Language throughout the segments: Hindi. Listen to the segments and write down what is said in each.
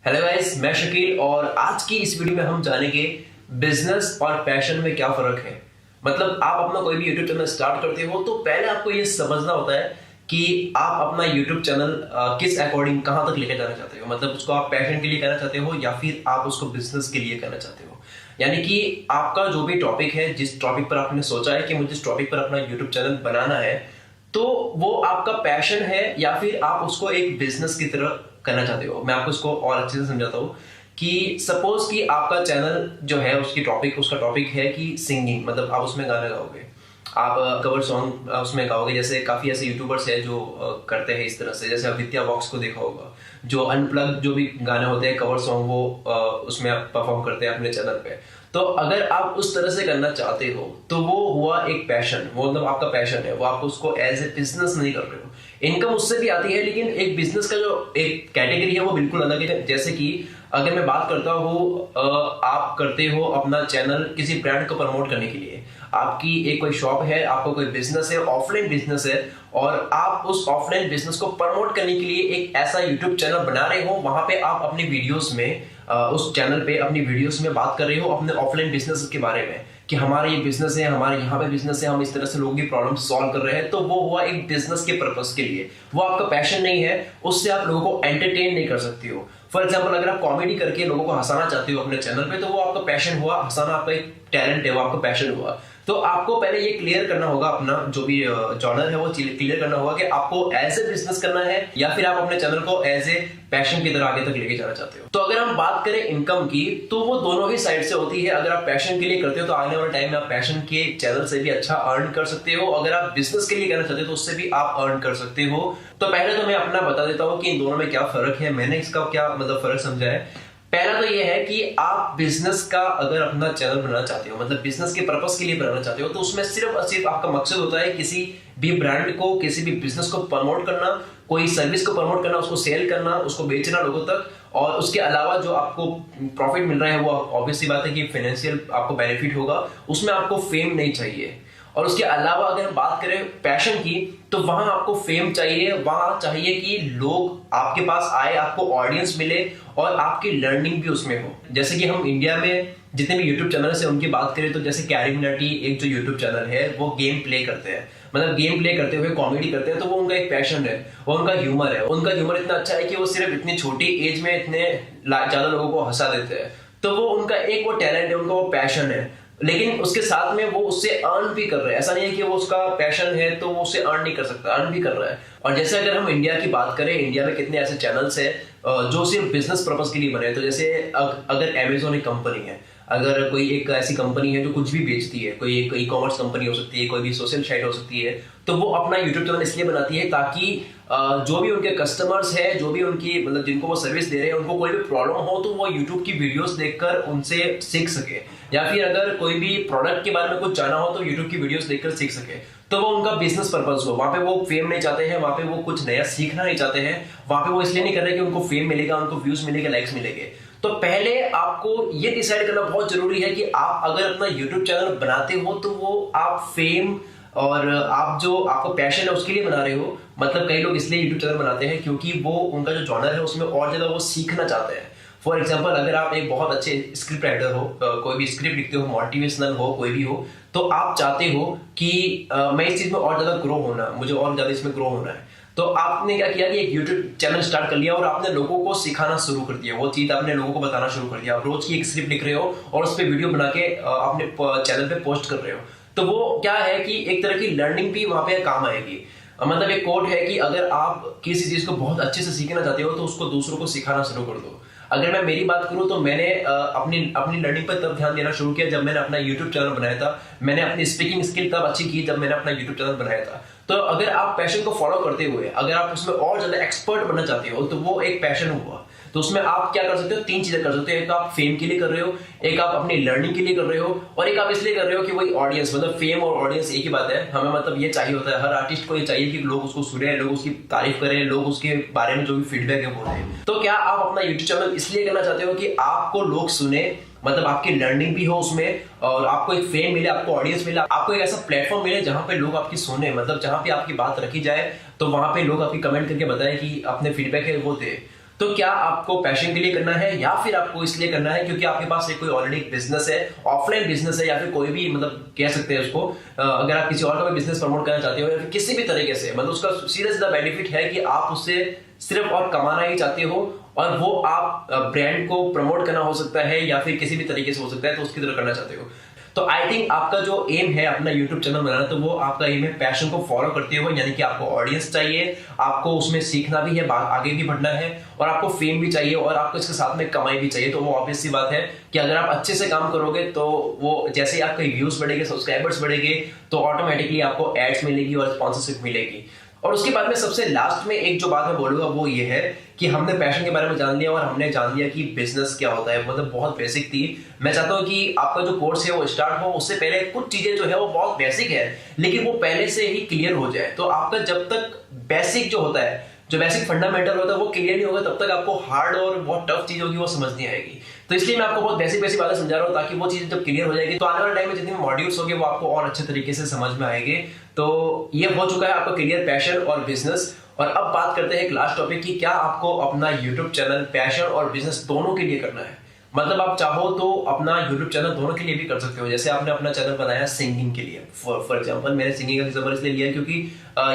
हेलो गाइस, मैं शकील और आज की इस वीडियो में हम जानेंगे बिजनेस और पैशन में क्या फर्क है। मतलब आप अपना कोई भी यूट्यूब चैनल स्टार्ट करते हो तो पहले आपको ये समझना होता है कि आप अपना यूट्यूब चैनल किस अकॉर्डिंग कहां तक लेकर जाना चाहते हो। मतलब उसको आप पैशन के लिए करना चाहते हो या फिर आप उसको बिजनेस के लिए करना चाहते हो। यानी कि आपका जो भी टॉपिक है, जिस टॉपिक पर आपने सोचा है कि मुझे इस टॉपिक पर अपना यूट्यूब चैनल बनाना है, तो वो आपका पैशन है या फिर आप उसको एक बिजनेस की तरह करना चाहते हो। मैं आपको इसको और अच्छे से समझाता हूँ कि सपोज कि आपका चैनल जो है उसका टॉपिक है कि सिंगिंग, मतलब आप उसमें गाना गाओगे, आप कवर सॉन्ग उसमें गाओगे। जैसे काफी ऐसे यूट्यूबर्स हैं जो करते हैं इस तरह से, जैसे आदित्य वॉक्स को देखा होगा, जो अनप्लग जो भी गाने होते हैं कवर सॉन्ग, वो उसमें परफॉर्म करते हैं अपने चैनल पे। तो अगर आप उस तरह से करना चाहते हो तो वो हुआ एक पैशन, वो मतलब आपका पैशन है, वो आप उसको एज ए बिजनेस नहीं कर रहे हो। इनकम उससे भी आती है, लेकिन एक बिजनेस का जो एक कैटेगरी है वो बिल्कुल अलग है। जैसे कि अगर मैं बात करता हूँ, आप करते हो अपना चैनल किसी ब्रांड को प्रमोट करने के लिए, आपकी एक कोई शॉप है, आपका कोई बिजनेस है, ऑफलाइन बिजनेस है, और आप उस ऑफलाइन बिजनेस को प्रमोट करने के लिए एक ऐसा यूट्यूब चैनल बना रहे हो। वहां पे आप अपनी वीडियोस में उस चैनल पे अपनी वीडियोस में बात कर रहे हो अपने ऑफलाइन बिजनेस के बारे में कि हमारा ये बिजनेस है, हमारे यहाँ पे बिजनेस है, हम इस तरह से लोगों की प्रॉब्लम सॉल्व कर रहे हैं। तो वो हुआ एक बिजनेस के पर्पस के लिए, वो आपका पैशन नहीं है, उससे आप लोगों को एंटरटेन नहीं कर सकते हो। फॉर एग्जाम्पल, अगर आप कॉमेडी करके लोगों को हंसाना चाहते हो अपने चैनल पे, तो वो आपका पैशन हुआ, हंसाना आपका एक टैलेंट है, वो आपका पैशन हुआ। तो आपको पहले ये क्लियर करना होगा, अपना जो भी जॉनर है वो क्लियर करना होगा कि आपको एज ए बिजनेस करना है या फिर आप अपने चैनल को एज ए पैशन की तरह आगे तक लेके जाना चाहते हो। तो अगर हम बात करें इनकम की, तो वो दोनों ही साइड से होती है। अगर आप पैशन के लिए करते हो तो आने वाले टाइम में आप पैशन के चैनल से भी अच्छा अर्न कर सकते हो। अगर आप बिजनेस के लिए करना चाहते हो तो उससे भी आप अर्न कर सकते हो। तो पहले तो मैं अपना बता देता हूँ कि इन दोनों में क्या फर्क है, मैंने इसका क्या मतलब फर्क समझा है। पहला तो ये है कि आप बिजनेस का अगर अपना चैनल बनाना चाहते हो, मतलब बिजनेस के पर्पस के लिए बनाना चाहते हो, तो उसमें सिर्फ और सिर्फ आपका मकसद होता है किसी भी ब्रांड को, किसी भी बिजनेस को प्रमोट करना, कोई सर्विस को प्रमोट करना, उसको सेल करना, उसको बेचना लोगों तक। और उसके अलावा जो आपको प्रॉफिट मिल रहा है वो ऑब्वियसली बात है कि फाइनेंशियल आपको बेनिफिट होगा, उसमें आपको फेम नहीं चाहिए। और उसके अलावा अगर हम बात करें पैशन की, तो वहां आपको फेम चाहिए, वहां चाहिए कि लोग आपके पास आए, आपको ऑडियंस मिले और आपकी लर्निंग भी उसमें हो। जैसे कि हम इंडिया में जितने भी यूट्यूब चैनल है उनकी बात करें तो जैसे कैरिमिनाटी एक जो यूट्यूब चैनल है, वो गेम प्ले करते हैं, मतलब गेम प्ले करते हुए कॉमेडी करते हैं, तो वो उनका एक पैशन है, वो उनका ह्यूमर है। उनका ह्यूमर इतना अच्छा है कि वो सिर्फ इतनी छोटी एज में इतने ज्यादा लोगों को हंसा देते हैं। तो वो उनका एक वो टैलेंट है, उनका वो पैशन है। लेकिन उसके साथ में वो उससे अर्न भी कर रहे हैं। ऐसा नहीं है कि वो उसका पैशन है तो वो उससे अर्न नहीं कर सकता, अर्न भी कर रहा है। और जैसे अगर हम इंडिया की बात करें, इंडिया में कितने ऐसे चैनल्स हैं जो सिर्फ बिजनेस पर्पस के लिए बने हैं। तो जैसे अगर अमेजोन एक कंपनी है, अगर कोई एक ऐसी कंपनी है जो कुछ भी बेचती है, कोई एक ई कॉमर्स कंपनी हो सकती है, कोई भी सोशल साइट हो सकती है, तो वो अपना यूट्यूब चैनल इसलिए बनाती है ताकि जो भी उनके कस्टमर्स है, जो भी उनकी मतलब जिनको वो सर्विस दे रहे हैं, उनको कोई भी प्रॉब्लम हो तो वो यूट्यूब की वीडियोस देखकर उनसे सीख सके। या फिर अगर कोई भी प्रोडक्ट के बारे में कुछ जाना हो तो यूट्यूब की वीडियोस देखकर सीख सके। तो वो उनका बिजनेस पर्पस हो, वहां पे वो फेम नहीं चाहते हैं, वहां पे वो कुछ नया सीखना नहीं चाहते हैं, वहां पे वो इसलिए नहीं कर रहे कि उनको फेम मिलेगा, उनको व्यूज मिलेगा, लाइक्स मिलेंगे। तो पहले आपको ये डिसाइड करना बहुत जरूरी है कि आप अगर अपना यूट्यूब चैनल बनाते हो तो वो आप फेम और आप जो आपको पैशन है उसके लिए बना रहे हो। मतलब कई लोग इसलिए यूट्यूब चैनल बनाते हैं क्योंकि वो उनका जो जॉनर है उसमें और ज्यादा वो सीखना चाहते हैं। फॉर एग्जाम्पल, अगर आप एक बहुत अच्छे स्क्रिप्ट राइटर हो, कोई भी स्क्रिप्ट लिखते हो, मोटिवेशनल हो, कोई भी हो, तो आप चाहते हो कि मैं इस चीज में और ज्यादा ग्रो होना, मुझे और ज्यादा इसमें ग्रो होना है। तो आपने क्या किया कि एक यूट्यूब चैनल स्टार्ट कर लिया और आपने लोगों को सिखाना शुरू कर दिया, वो चीज आपने लोगों को बताना शुरू कर दिया। आप रोज की एक स्क्रिप्ट लिख रहे हो और उस पर वीडियो बना के अपने चैनल पे पोस्ट कर रहे हो। तो वो क्या है कि एक तरह की लर्निंग भी वहां पे काम आएगी। मतलब एक कोट है कि अगर आप किसी चीज को बहुत अच्छे से सीखना चाहते हो तो उसको दूसरों को सिखाना शुरू कर दो। अगर मैं मेरी बात करूं तो मैंने अपनी लर्निंग पर तब ध्यान देना शुरू किया जब मैंने अपना यूट्यूब चैनल बनाया था। मैंने अपनी स्पीकिंग स्किल तब अच्छी की जब मैंने अपना यूट्यूब चैनल बनाया था। तो अगर आप पैशन को फॉलो करते हुए अगर आप उसमें और ज्यादा एक्सपर्ट बनना चाहते हो तो वो एक पैशन हुआ। तो उसमें आप क्या कर सकते हो, तीन चीजें कर सकते हो। एक आप फेम के लिए कर रहे हो, एक आप अपनी लर्निंग के लिए कर रहे हो, और एक आप इसलिए कर रहे हो कि वही ऑडियंस, मतलब फेम और ऑडियंस एक ही बात है। हमें मतलब ये चाहिए होता है, हर आर्टिस्ट को ये चाहिए कि लोग उसको सुने, लोग उसकी तारीफ करें, लोग उसके बारे में जो भी फीडबैक है वो दें। तो क्या आप अपना यूट्यूब चैनल इसलिए करना चाहते हो कि आपको लोग सुने, मतलब आपकी लर्निंग भी हो उसमें, और आपको एक फेम मिले, आपको ऑडियंस मिले, आपको एक ऐसा प्लेटफॉर्म मिले जहां पे लोग आपकी सुने, मतलब जहां पे आपकी बात रखी जाए, तो वहां पे लोग आपकी कमेंट करके बताएं कि अपने फीडबैक है वो दे। तो क्या आपको पैशन के लिए करना है या फिर आपको इसलिए करना है क्योंकि आपके पास कोई ऑलरेडी बिजनेस है, ऑफलाइन बिजनेस है, या फिर कोई भी मतलब कह सकते हैं उसको, अगर आप किसी और का भी बिजनेस प्रमोट करना चाहते हो या फिर किसी भी तरीके से, मतलब उसका सीधा सीधा बेनिफिट है कि आप उससे सिर्फ और कमाना ही चाहते हो और वो आप ब्रांड को प्रमोट करना हो सकता है या फिर किसी भी तरीके से हो सकता है, तो उसकी तरह करना चाहते हो। तो आई थिंक आपका जो एम है अपना यूट्यूब चैनल बनाना, तो वो आपका एम है पैशन को फॉलो करते हुए, यानी कि आपको ऑडियंस चाहिए, आपको उसमें सीखना भी है, आगे भी बढ़ना है, और आपको फेम भी चाहिए, और आपको इसके साथ में कमाई भी चाहिए। तो वो ऑब्वियस सी बात है कि अगर आप अच्छे से काम करोगे तो वो जैसे ही आपके व्यूज बढ़ेंगे, सब्सक्राइबर्स बढ़ेंगे, तो ऑटोमेटिकली आपको एड्स मिलेगी और स्पॉन्सरशिप मिलेगी। और उसके बाद में सबसे लास्ट में एक जो बात मैं बोलूंगा वो ये है कि हमने पैशन के बारे में जान लिया और हमने जान लिया कि बिजनेस क्या होता है, मतलब बहुत बेसिक थी। मैं चाहता हूँ कि आपका जो कोर्स है वो स्टार्ट हो, उससे पहले कुछ चीजें जो है वो बहुत बेसिक है लेकिन वो पहले से ही क्लियर हो जाए। तो आपका जब तक बेसिक जो होता है, जो बेसिक फंडामेंटल होता है वो क्लियर नहीं होगा, तब तक आपको हार्ड और बहुत टफ चीज होगी वो समझ नहीं आएगी। तो इसलिए मैं आपको बहुत बेसिक बेसिक बातें समझा रहा हूँ ताकि वो चीजें जब क्लियर हो जाएगी तो आने वाले टाइम में जितने मॉड्यूल्स होंगे वो आपको और अच्छे तरीके से समझ में आएंगे। तो ये हो चुका है आपका क्लियर पैशन और बिजनेस। और अब बात करते हैं एक लास्ट टॉपिक की, क्या आपको अपना यूट्यूब चैनल पैशन और बिजनेस दोनों के लिए करना है। मतलब आप चाहो तो अपना यूट्यूब चैनल दोनों के लिए भी कर सकते हो। जैसे आपने अपना चैनल बनाया सिंगिंग के लिए, फॉर एग्जांपल मैंने सिंगिंग का एग्जांपल इसलिए लिया क्योंकि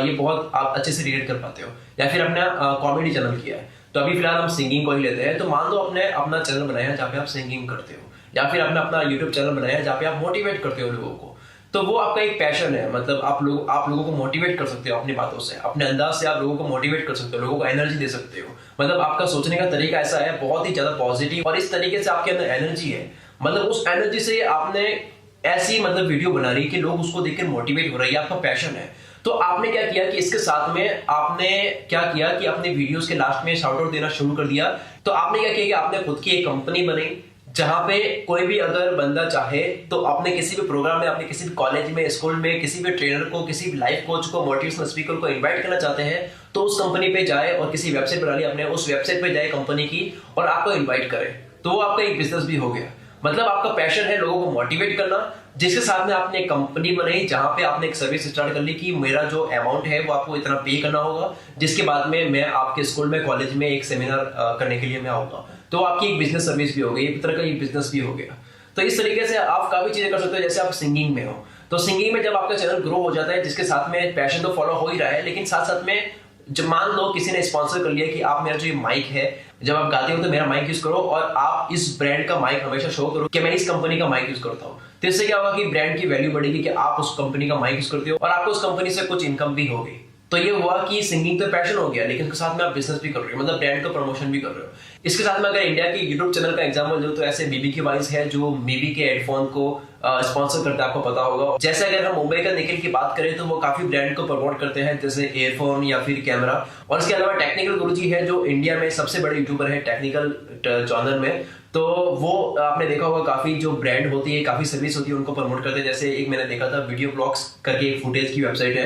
ये बहुत आप अच्छे से रिलेट कर पाते हो। या फिर आपने कॉमेडी चैनल किया है, तो अभी फिलहाल हम सिंगिंग को ही लेते हैं। तो मान लो आपने अपना चैनल बनाया जहाँ पे आप सिंगिंग करते हो, या फिर आपने अपना यूट्यूब चैनल बनाया जहाँ पे आप मोटिवेट करते हो लोगों को, तो वो आपका एक पैशन है। मतलब आप लोगों को मोटिवेट कर सकते हो अपनी बातों से, अपने अंदाज से आप लोगों को मोटिवेट कर सकते हो, लोगों को एनर्जी दे सकते हो। मतलब आपका सोचने का तरीका ऐसा है बहुत ही ज्यादा पॉजिटिव, और इस तरीके से आपके अंदर एनर्जी है। मतलब उस एनर्जी से आपने ऐसी मतलब वीडियो बना रही कि लोग उसको देखकर मोटिवेट हो रहे हैं, आपका पैशन है। तो आपने क्या किया कि इसके साथ में आपने क्या किया कि अपने वीडियोस के लास्ट में शाउट आउट देना शुरू कर दिया। तो आपने क्या किया कि आपने खुद की एक कंपनी बनाई जहां पे कोई भी अगर बंदा चाहे तो अपने किसी भी प्रोग्राम में, अपने किसी भी कॉलेज में, स्कूल में, किसी भी ट्रेनर को, किसी भी लाइफ कोच को, मोटिवेशनल स्पीकर को इनवाइट करना चाहते हैं, तो उस कंपनी पे जाए और किसी वेबसाइट बना ली अपने, उस वेबसाइट पे जाए कंपनी की और आपको इनवाइट करे, तो वो आपका एक बिजनेस भी हो गया। मतलब आपका पैशन है लोगों को मोटिवेट करना, जिसके साथ में आपने एक कंपनी बनाई जहां पे आपने एक सर्विस स्टार्ट कर ली कि मेरा जो अमाउंट है वो आपको इतना पे करना होगा, जिसके बाद में मैं आपके स्कूल में, कॉलेज में एक सेमिनार करने के लिए मैं आऊंगा। तो आपकी एक बिजनेस सर्विस भी हो गई, एक तरह का एक बिजनेस भी हो गया। तो इस तरीके से आप काफी चीजें कर सकते हो। जैसे आप सिंगिंग में हो, तो सिंगिंग में जब आपका चैनल ग्रो हो जाता है, जिसके साथ में पैशन तो फॉलो हो ही रहा है, लेकिन साथ साथ में जब मान लो किसी ने स्पॉन्सर कर लिया कि आप मेरा जो ये माइक है, जब आप गाते हो तो मेरा माइक यूज करो और आप इस ब्रांड का माइक हमेशा शो करो कि मैं इस कंपनी का माइक यूज करता हूँ। तो इससे क्या होगा कि ब्रांड की वैल्यू बढ़ेगी कि आप उस कंपनी का माइक यूज करते हो और आपको उस कंपनी से कुछ इनकम भी होगी। तो ये हुआ कि सिंगिंग तो पैशन हो गया, लेकिन उसके साथ में आप बिजनेस भी कर रहे हो, मतलब ब्रांड का प्रमोशन भी कर रहे हो। इसके साथ में अगर इंडिया के यूट्यूब चैनल का एग्जांपल दूं तो ऐसे बीबी की वॉइस है जो मीबी के हेडफोन को स्पॉन्सर करता है, आपको पता होगा। जैसे अगर हम मुंबई का निखिल की बात करें तो वो काफी ब्रांड को प्रमोट करते हैं, जैसे एयरफोन या फिर कैमरा। और इसके अलावा टेक्निकल गुरुजी है जो इंडिया में सबसे बड़े यूट्यूबर है टेक्निकल जॉनर में, तो वो आपने देखा होगा काफी जो ब्रांड होती है, काफी सर्विस होती है, उनको प्रमोट करते हैं। जैसे एक मैंने देखा था वीडियो ब्लॉग्स करके एक फुटेज की वेबसाइट है,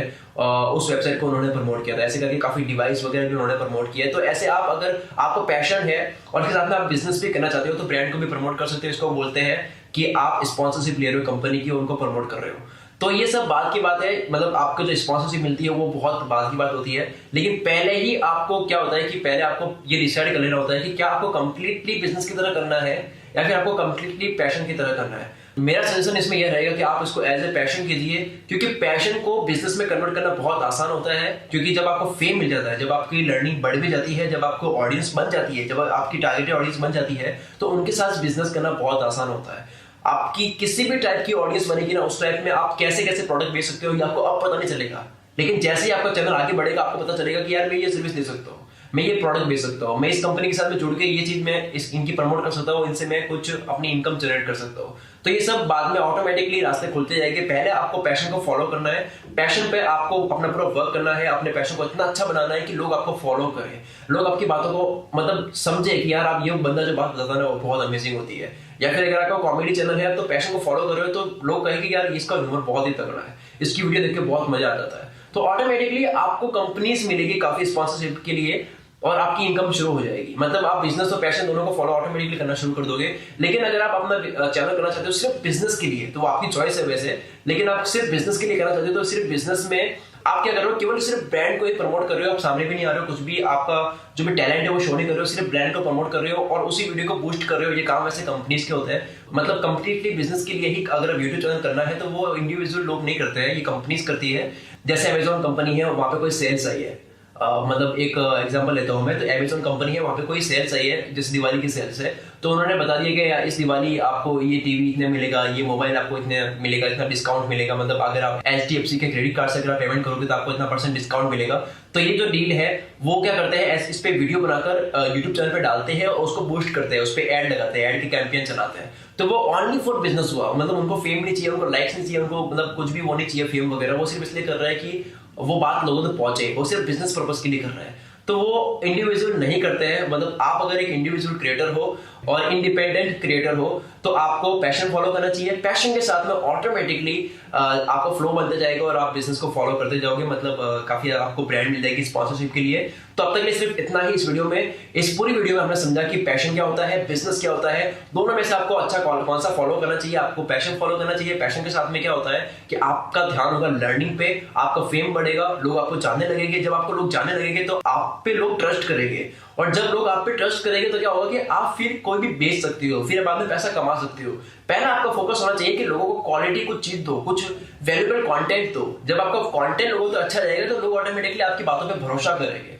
उस वेबसाइट को उन्होंने प्रमोट किया था। ऐसे करके काफी डिवाइस वगैरह भी उन्होंने प्रमोट किया है। तो ऐसे आप अगर आपको पैशन है और इसके साथ में आप बिजनेस भी करना चाहते हो तो ब्रांड को भी प्रमोट कर सकते हो। इसको बोलते हैं कि आप स्पॉन्सरशिप ले रहे हो कंपनी की, उनको प्रमोट कर रहे हो। तो ये सब बात की बात है, मतलब आपको जो स्पॉन्सरशिप मिलती है वो बहुत बात की बात होती है। लेकिन पहले ही आपको क्या होता है कि पहले आपको ये डिसाइड कर लेना होता है कि क्या आपको कंप्लीटली बिजनेस की तरह करना है या फिर आपको कंप्लीटली पैशन की तरह करना है। मेरा सजेशन इसमें यह रहेगा कि आप इसको एज ए पैशन कीजिए, क्योंकि पैशन को बिजनेस में कन्वर्ट करना बहुत आसान होता है। क्योंकि जब आपको फेम मिल जाता है, जब आपकी लर्निंग बढ़ भी जाती है, जब आपको ऑडियंस बन जाती है, जब आपकी टारगेटेड ऑडियंस बन जाती है, तो उनके साथ बिजनेस करना बहुत आसान होता है। आपकी किसी भी टाइप की ऑडियंस बनेगी ना, उस टाइप में आप कैसे कैसे प्रोडक्ट बेच सकते हो ये आपको अब पता नहीं चलेगा। लेकिन जैसे ही आपका चैनल आगे बढ़ेगा आपको पता चलेगा कि यार मैं ये सर्विस दे सकता हूँ, मैं ये प्रोडक्ट बेच सकता हूँ, मैं इस कंपनी के साथ में जुड़ के ये चीज मैं इनकी प्रमोट कर सकता हूँ, इनसे मैं कुछ अपनी इनकम जनरेट कर सकता हूँ। तो ये सब बाद में ऑटोमेटिकली रास्ते खुलते जाएंगे। पहले आपको पैशन को फॉलो करना है, पैशन पे आपको अपना पूरा वर्क करना है, अपने पैशन को इतना अच्छा बनाना है कि लोग आपको फॉलो करें, लोग आपकी बातों को मतलब समझे कि यार आप ये बंदा जो बात बताता है वो बहुत अमेजिंग होती है। या फिर अगर आपका कॉमेडी चैनल है तो पैशन को फॉलो कर रहे हो तो लोग कहेंगे यार इसका ह्यूमर बहुत ही तगड़ा है, इसकी वीडियो देख के बहुत मजा आ जाता है। तो ऑटोमेटिकली आपको कंपनीज मिलेगी काफी स्पॉन्सरशिप के लिए और आपकी इनकम शुरू हो जाएगी। मतलब आप बिजनेस और पैशन दोनों को फॉलो ऑटोमेटिकली करना शुरू कर दोगे। लेकिन अगर आप अपना चैनल करना चाहते हो सिर्फ बिजनेस के लिए तो वो आपकी चॉइस है वैसे, लेकिन आप सिर्फ बिजनेस के लिए करना चाहते हो तो सिर्फ बिजनेस में आप क्या कर रहे हो, केवल सिर्फ ब्रांड को ही प्रमोट कर रहे हो, आप सामने भी नहीं आ रहे हो, कुछ भी आपका जो भी टैलेंट है वो शो नहीं कर रहे हो, सिर्फ ब्रांड को प्रमोट कर रहे हो और उसी वीडियो को बूस्ट कर रहे हो। ये काम ऐसे कंपनीज के होते हैं, मतलब कंप्लीटली बिजनेस के लिए ही अगर यूट्यूब चैनल करना है तो वो इंडिविजुअल लोग नहीं करते हैं, ये कंपनीज करती है। जैसे अमेजोन कंपनी है, वहां पे कोई सेल्स आई है, मतलब एक एग्जांपल लेता हूं मैं, तो अमेजोन कंपनी है, वहां पे कोई सेल्स आई है, जैसे दिवाली की सेल्स है, तो उन्होंने बता दिया कि यार इस दिवाली आपको ये टीवी इतने मिलेगा, ये मोबाइल आपको इतने मिलेगा, इतना डिस्काउंट मिलेगा, मतलब अगर आप HDFC के क्रेडिट कार्ड से अगर आप पेमेंट करोगे तो आपको इतना % डिस्काउंट मिलेगा। तो ये जो डील है वो क्या करते हैं, इस पे वीडियो बनाकर यूट्यूब चैनल पे डालते हैं और उसको बूस्ट करते हैं, उस पे ऐड लगाते हैं, ऐड के कैंपेन चलाते हैं। तो वो ओनली फॉर बिजनेस हुआ, मतलब उनको फेम नहीं चाहिए, उनको लाइक्स नहीं चाहिए, उनको मतलब कुछ भी वो नहीं चाहिए फेम वगैरह, वो सिर्फ इसलिए कर रहा है कि वो बात लोगों तक पहुंचे, वो सिर्फ बिजनेस पर्पस के लिए कर रहा है। तो वो इंडिविजुअल नहीं करते हैं, मतलब आप अगर एक इंडिविजुअल क्रिएटर हो और इंडिपेंडेंट क्रिएटर हो तो आपको पैशन फॉलो करना चाहिए। पैशन के साथ में ऑटोमेटिकली आपको फ्लो बनते जाएगा और आप बिजनेस को फॉलो करते जाओगे, मतलब काफी आपको ब्रांड मिल जाएगी स्पॉन्सरशिप के लिए। तो अब तक के सिर्फ इतना ही इस वीडियो में। इस पूरी वीडियो में हमने समझा कि पैशन क्या होता है, बिजनेस क्या होता है, दोनों में से आपको अच्छा कौन सा फॉलो करना चाहिए। आपको पैशन फॉलो करना चाहिए। पैशन के साथ में क्या होता है कि आपका ध्यान होगा लर्निंग पे, आपका फेम बढ़ेगा, लोग आपको जानने लगेंगे। जब आपको लोग जानने लगेंगे तो आप पे लोग ट्रस्ट करेंगे, और जब लोग आप पे ट्रस्ट करेंगे तो क्या होगा कि आप फिर कोई भी बेच सकते हो, फिर बाद में पैसा कमा सकते हो। पहला आपका फोकस होना चाहिए कि लोगों को क्वालिटी कुछ चीज दो, कुछ वैल्यूएबल कंटेंट दो। जब आपका कंटेंट लोगों को अच्छा जाएगा तो लोग ऑटोमेटिकली आपकी बातों पे भरोसा करेंगे।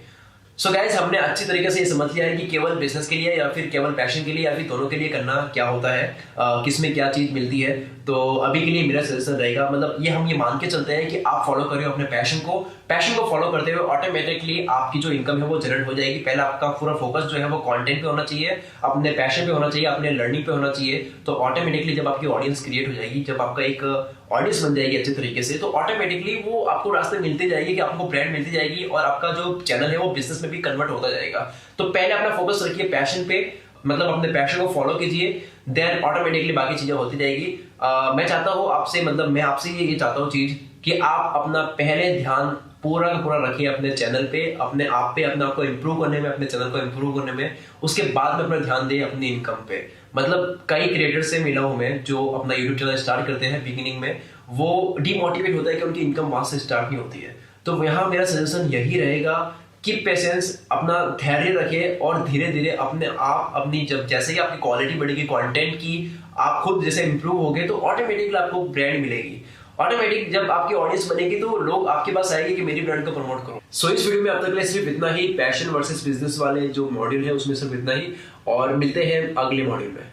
सो गाइस, हमने अच्छी तरीके से ये समझ लिया है कि केवल बिजनेस के लिए या फिर केवल पैशन के लिए या फिर दोनों के लिए करना क्या होता है, किसमें क्या चीज मिलती है। तो अभी के लिए मेरा सजेशन रहेगा, मतलब हम ये मान के चलते हैं कि आप फॉलो करें अपने पैशन को फॉलो करते हुए ऑटोमेटिकली आपकी जो इनकम है वो जनरेट हो जाएगी। पहले आपका पूरा फोकस जो है वो कंटेंट पे होना चाहिए, अपने पैशन पे होना चाहिए, अपने लर्निंग पे होना चाहिए। तो ऑटोमेटिकली जब आपकी ऑडियंस क्रिएट हो जाएगी, जब आपका एक ऑडियंस बन जाएगी अच्छे तरीके से, तो ऑटोमेटिकली वो आपको रास्ते मिलती जाएगी, कि आपको ब्रांड मिलती जाएगी और आपका जो चैनल है वो बिजनेस में भी कन्वर्ट होता जाएगा। तो पहले अपना फोकस रखिए पैशन पे, मतलब अपने पैशन को फॉलो कीजिए, देन ऑटोमेटिकली बाकी चीजें होती जाएगी। मैं चाहता हूँ आपसे, मतलब मैं आपसे ये चाहता हूँ चीज कि आप अपना पहले ध्यान पूरा का पूरा रखिए अपने चैनल पे, अपने आप पे, अपने आप को इंप्रूव करने में, अपने चैनल को इंप्रूव करने में। उसके बाद में अपना ध्यान दें अपनी इनकम पे। मतलब कई क्रिएटर से मिला हूं मैं जो अपना यूट्यूब चैनल स्टार्ट करते हैं, बिगिनिंग में वो डिमोटिवेट होता है कि उनकी इनकम वहां से स्टार्ट नहीं होती है। तो यहाँ मेरा सजेशन यही रहेगा कि पेशेंस, अपना धैर्य रखें और धीरे धीरे अपने आप अपनी, जब जैसे ही आपकी क्वालिटी बढ़ेगी कंटेंट की, आप खुद जैसे इंप्रूव होगे तो ऑटोमेटिकली आपको ब्रांड मिलेगी। ऑटोमेटिक जब आपकी ऑडियंस बनेगी तो लोग आपके पास आएंगे कि मेरी ब्रांड को प्रमोट करो। सो इस वीडियो में अब तक के लिए सिर्फ इतना ही, पैशन वर्सेस बिजनेस वाले जो मॉड्यूल है उसमें सिर्फ इतना ही, और मिलते हैं अगले मॉड्यूल में।